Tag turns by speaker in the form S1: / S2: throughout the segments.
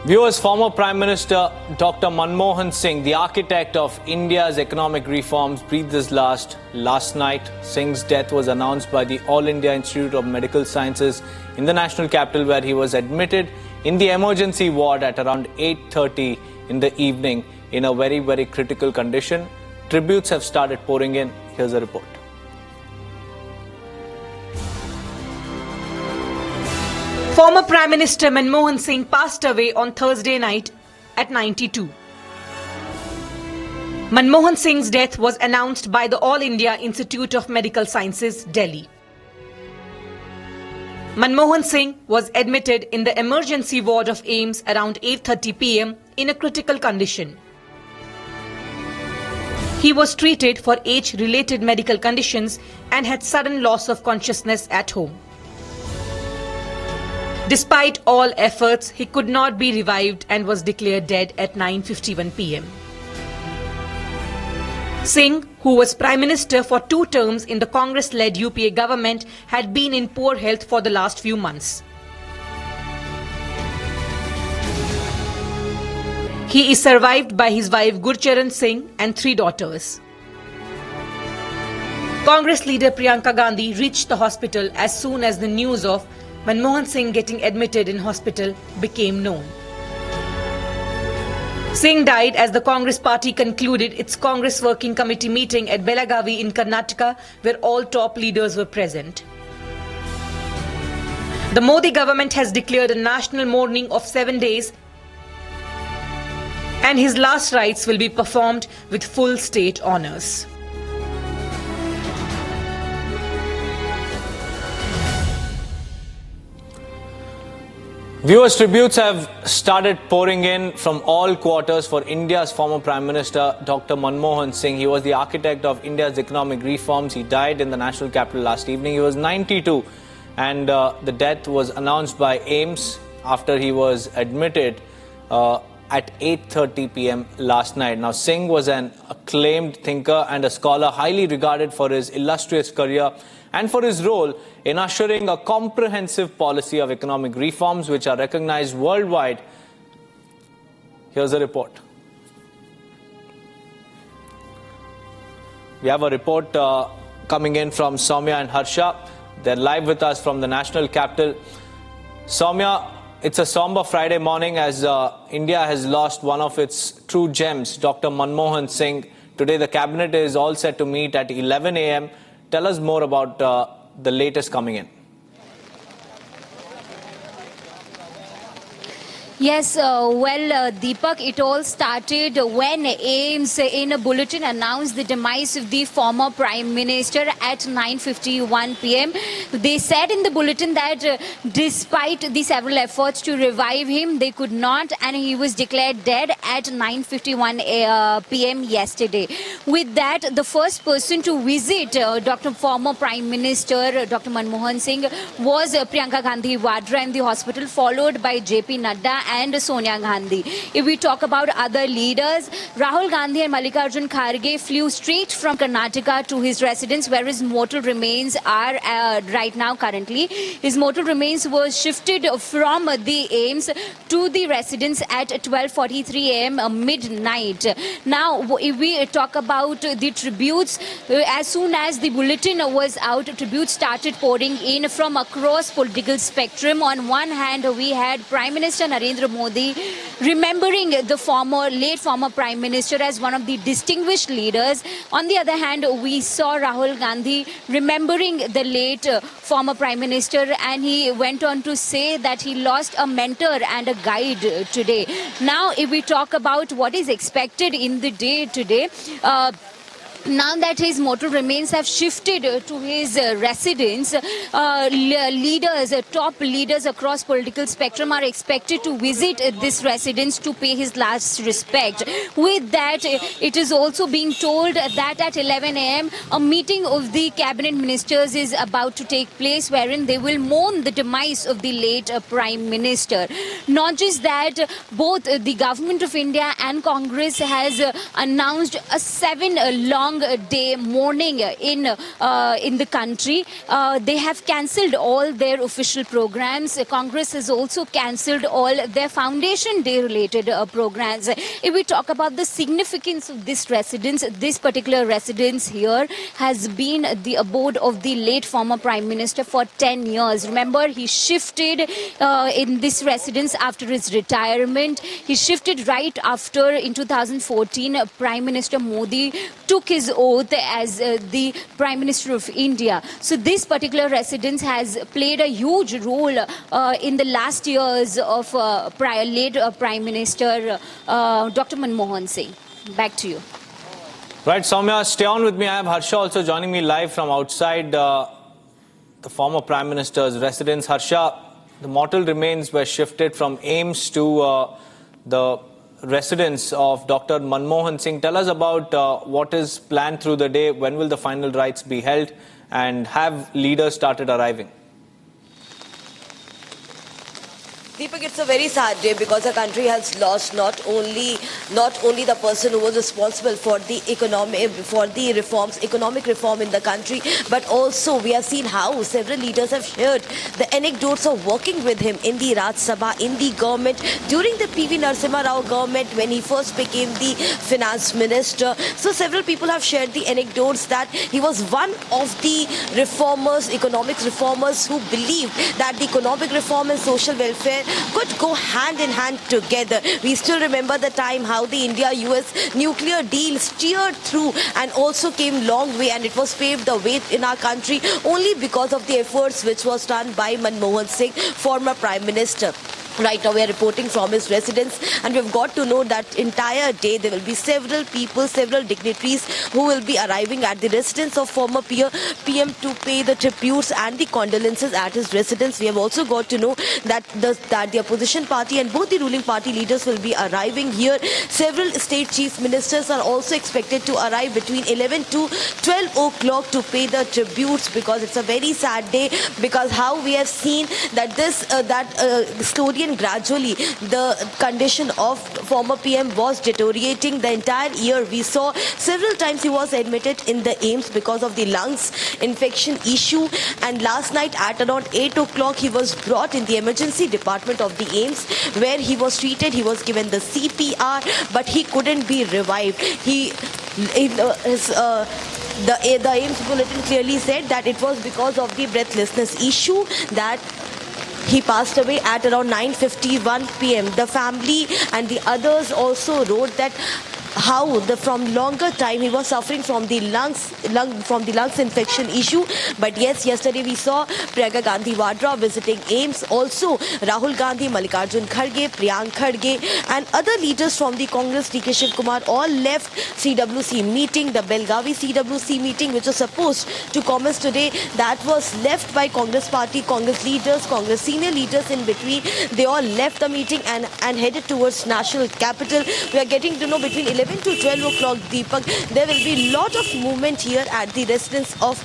S1: Viewers, former Prime Minister Dr. Manmohan Singh, the architect of India's economic reforms, breathed his last night. Singh's death was announced by the All India Institute of Medical Sciences in the national capital, where he was admitted in the emergency ward at around 8:30 in the evening in a very, very critical condition. Tributes have started pouring in. Here's a report.
S2: Former Prime Minister Manmohan Singh passed away on Thursday night at 92. Manmohan Singh's death was announced by the All India Institute of Medical Sciences, Delhi. Manmohan Singh was admitted in the emergency ward of AIIMS around 8:30 p.m. in a critical condition. He was treated for age-related medical conditions and had sudden loss of consciousness at home. Despite all efforts, he could not be revived and was declared dead at 9:51 p.m. Singh, who was Prime Minister for 2 terms in the Congress-led UPA government, had been in poor health for the last few months. He is survived by his wife Gurcharan Singh and 3 daughters. Congress leader Priyanka Gandhi reached the hospital as soon as the news of Manmohan Singh getting admitted in hospital became known. Singh died as the Congress party concluded its Congress Working Committee meeting at Belagavi in Karnataka, where all top leaders were present. The Modi government has declared a national mourning of 7 days, and his last rites will be performed with full state honours.
S1: Viewers, tributes have started pouring in from all quarters for India's former Prime Minister Dr. Manmohan Singh. He was the architect of India's economic reforms. He died in the national capital last evening. He was 92, and the death was announced by AIIMS after he was admitted at 8:30 p.m. last night. Now, Singh was an acclaimed thinker and a scholar, highly regarded for his illustrious career and for his role in ushering a comprehensive policy of economic reforms which are recognized worldwide. Here's a report. We have a report coming in from Soumya and Harsha. They're live with us from the national capital. Soumya, it's a somber Friday morning as India has lost one of its true gems, Dr. Manmohan Singh. Today, the cabinet is all set to meet at 11 a.m. Tell us more about the latest coming in.
S3: Yes, Deepak, it all started when AIIMS in a bulletin announced the demise of the former Prime Minister at 9:51 p.m. They said in the bulletin that despite the several efforts to revive him, they could not, and he was declared dead at 9:51 p.m. yesterday. With that, the first person to visit former Prime Minister Dr. Manmohan Singh was Priyanka Gandhi Vadra in the hospital, followed by JP Nadda and Sonia Gandhi. If we talk about other leaders, Rahul Gandhi and Mallikarjun Kharge flew straight from Karnataka to his residence, where his mortal remains are right now currently. His mortal remains were shifted from the AIIMS to the residence at 12:43 a.m. midnight. Now, if we talk about the tributes, as soon as the bulletin was out, tributes started pouring in from across political spectrum. On one hand, we had Prime Minister Narendra Modi remembering the late former Prime Minister as one of the distinguished leaders. On the other hand, we saw Rahul Gandhi remembering the late former Prime Minister, and he went on to say that he lost a mentor and a guide today. Now, if we talk about what is expected in the day today, now that his mortal remains have shifted to his residence, top leaders across political spectrum are expected to visit this residence to pay his last respect. With that, it is also being told that at 11 a.m. a meeting of the cabinet ministers is about to take place, wherein they will mourn the demise of the late Prime Minister. Not just that, both the government of India and Congress has announced a 7 long long day mourning in the country. They have cancelled all their official programs. Congress has also cancelled all their Foundation Day related programs. If we talk about the significance of this residence, this particular residence here has been the abode of the late former Prime Minister for 10 years. Remember, he shifted in this residence after his retirement. He shifted right after, in 2014, Prime Minister Modi took his oath as the Prime Minister of India. So this particular residence has played a huge role in the last years of late Prime Minister Dr. Manmohan Singh. Back to you.
S1: Right, Soumya, stay on with me. I have Harsha also joining me live from outside the former Prime Minister's residence. Harsha, the mortal remains were shifted from AIIMS to the residence of Dr. Manmohan Singh. Tell us about what is planned through the day. When will the final rites be held? And have leaders started arriving?
S4: Deepak, it's a very sad day because our country has lost not only the person who was responsible for the economic reform in the country, but also we have seen how several leaders have shared the anecdotes of working with him in the Raj Sabha, in the government, during the P.V. Narasimha Rao government when he first became the finance minister. So several people have shared the anecdotes that he was one of the reformers, economic reformers, who believed that the economic reform and social welfare could go hand in hand together. We still remember the time how the India-US nuclear deal steered through and also came long way, and it was paved the way in our country only because of the efforts which was done by Manmohan Singh, former Prime Minister. Right now we are reporting from his residence, and we've got to know that entire day there will be several people, several dignitaries who will be arriving at the residence of former PM to pay the tributes and the condolences at his residence. We have also got to know that the opposition party and both the ruling party leaders will be arriving here. Several state chief ministers are also expected to arrive between 11 to 12 o'clock to pay the tributes, because it's a very sad day, because how we have seen that custodian gradually the condition of former PM was deteriorating the entire year. We saw several times he was admitted in the AIIMS because of the lungs infection issue, and last night at around 8 o'clock he was brought in the emergency department of the AIIMS, where he was treated. He was given the CPR, but he couldn't be revived. The AIIMS bulletin clearly said that it was because of the breathlessness issue that he passed away at around 9:51 p.m. The family and the others also wrote that how from longer time he was suffering from the lungs infection issue. But yes, yesterday we saw Priyanka Gandhi Vadra visiting AIIMS, also Rahul Gandhi, Mallikarjun Kharge, Priyank Kharge and other leaders from the Congress, D.K. Shiv Kumar, all left CWC meeting, the Belgavi CWC meeting, which was supposed to commence today. That was left by Congress party, Congress leaders, Congress senior leaders in between. They all left the meeting and headed towards national capital. We are getting to know between 11 to 12 o'clock, Deepak, there will be a lot of movement here at the residence of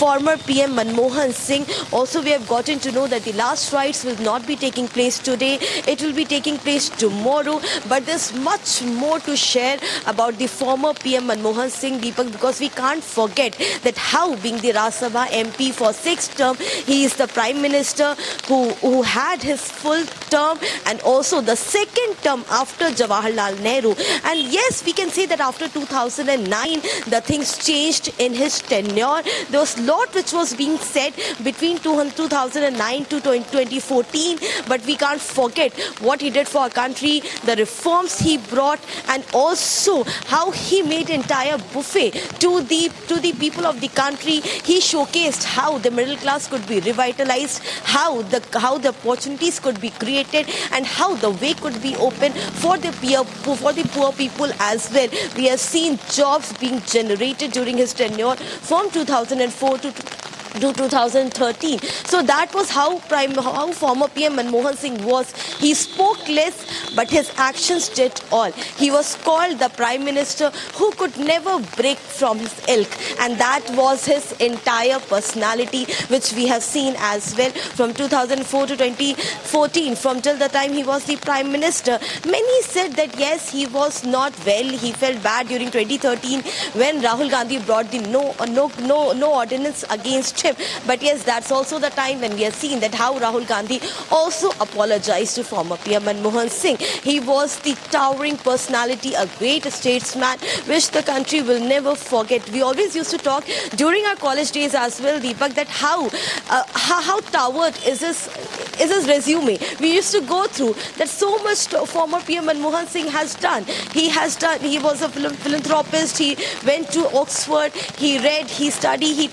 S4: former PM Manmohan Singh. Also, we have gotten to know that the last rites will not be taking place today. It will be taking place tomorrow. But there's much more to share about the former PM Manmohan Singh, Deepak, because we can't forget that how, being the Raj Sabha MP for 6th term, he is the Prime Minister who had his full term and also the second term after Jawaharlal Nehru. And yes, we can say that after 2009, the things changed in his tenure. There was a lot which was being said between 2009 to 2014, but we can't forget what he did for our country, the reforms he brought, and also how he made entire buffet to the people of the country. He showcased how the middle class could be revitalized, how the opportunities could be created, and how the way could be open for the poor people as well. We have seen jobs being generated during his tenure from 2004 to to 2013. So that was how former PM Manmohan Singh was. He spoke less, but his actions did all. He was called the Prime Minister who could never break from his ilk, and that was his entire personality, which we have seen as well from 2004 to 2014, from till the time he was the Prime Minister. Many said that yes, he was not well, he felt bad during 2013 when Rahul Gandhi brought the no ordinance against him. But yes, that's also the time when we have seen that how Rahul Gandhi also apologized to former PM Manmohan Singh. He was the towering personality, a great statesman, which the country will never forget. We always used to talk during our college days as well, Deepak, that how towered is his resume. We used to go through that so much former PM Manmohan Singh has done. He was a philanthropist. He went to Oxford. He read. He studied.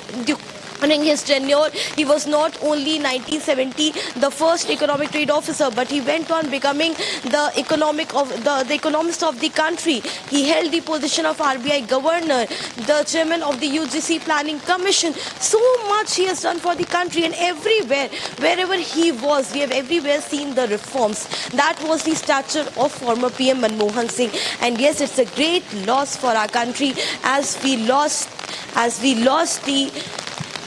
S4: During his tenure, he was not only 1970 the first economic trade officer, but he went on becoming the economist of the country. He held the position of RBI governor, the chairman of the UGC Planning Commission. So much he has done for the country, and everywhere, wherever he was, we have everywhere seen the reforms. That was the stature of former PM Manmohan Singh. And yes, it's a great loss for our country as we lost the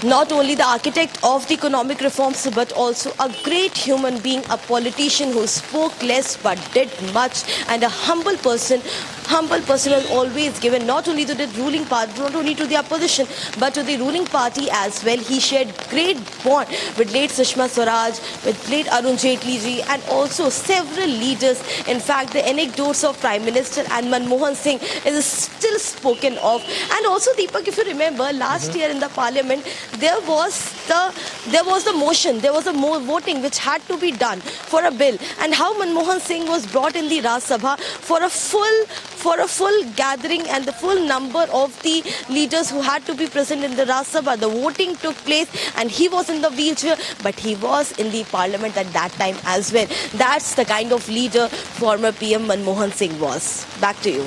S4: not only the architect of the economic reforms, but also a great human being, a politician who spoke less but did much, and a humble person was always given not only to the ruling party, not only to the opposition, but to the ruling party as well. He shared great bond with late Sushma Swaraj, with late Arun Jaitley ji, and also several leaders. In fact, the anecdotes of Prime Minister and Manmohan Singh is still spoken of. And also, Deepak, if you remember, last year in the Parliament, there was the motion, there was a voting which had to be done for a bill, and how Manmohan Singh was brought in the Rajya Sabha for a full gathering and the full number of the leaders who had to be present in the Rajya Sabha. The voting took place and he was in the wheelchair, but he was in the Parliament at that time as well. That's the kind of leader former PM Manmohan Singh was. Back to you.